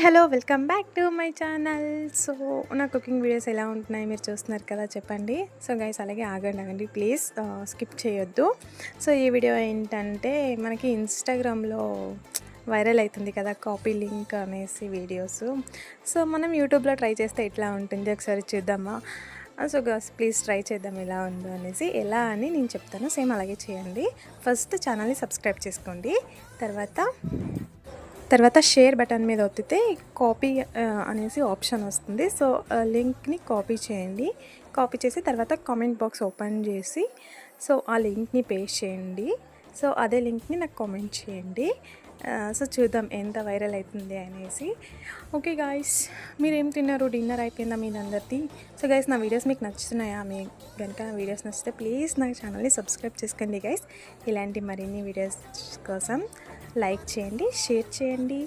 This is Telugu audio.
Hello welcome back to my channel. So నా కుకింగ్ వీడియోస్ ఎలా ఉంటున్నాయి మీరు చూస్తున్నారు కదా, చెప్పండి. సో గైస్ అలాగే ఆగండి ప్లీజ్, స్కిప్ చేయొద్దు. సో ఈ వీడియో ఏంటంటే మనకి ఇన్స్టాగ్రామ్లో వైరల్ అవుతుంది కదా కాపీ లింక్ అనేసి వీడియోస్. సో మనం యూట్యూబ్లో ట్రై చేస్తే ఎట్లా ఉంటుంది ఒకసారి చూద్దామా. సో గైస్ ప్లీజ్ ట్రై చేద్దాం ఎలా ఉందో అనేసి. ఎలా అని నేను చెప్తాను, సేమ్ అలాగే చేయండి. ఫస్ట్ ఛానల్ని సబ్స్క్రైబ్ చేసుకోండి. తర్వాత షేర్ బటన్ మీద ఒత్తితే కాపీ అనేసి ఆప్షన్ వస్తుంది. సో లింక్ని కాపీ చేయండి. కాపీ చేసి తర్వాత కామెంట్ బాక్స్ ఓపెన్ చేసి సో ఆ లింక్ని పేస్ట్ చేయండి. సో అదే లింక్ని నాకు కామెంట్ చేయండి. సో చూద్దాం ఎంత వైరల్ అవుతుంది అనేసి. ఓకే గాయస్, మీరేం తిన్నారు? డిన్నర్ అయిపోయిందా మీరందరిది? సో గైస్ నా వీడియోస్ మీకు నచ్చుతున్నాయా? మీ కనుక నా వీడియోస్ నచ్చితే ప్లీజ్ నా ఛానల్ని సబ్స్క్రైబ్ చేసుకోండి గైస్. ఇలాంటి మరిన్ని వీడియోస్ కోసం లైక్ చేయండి, షేర్ చేయండి.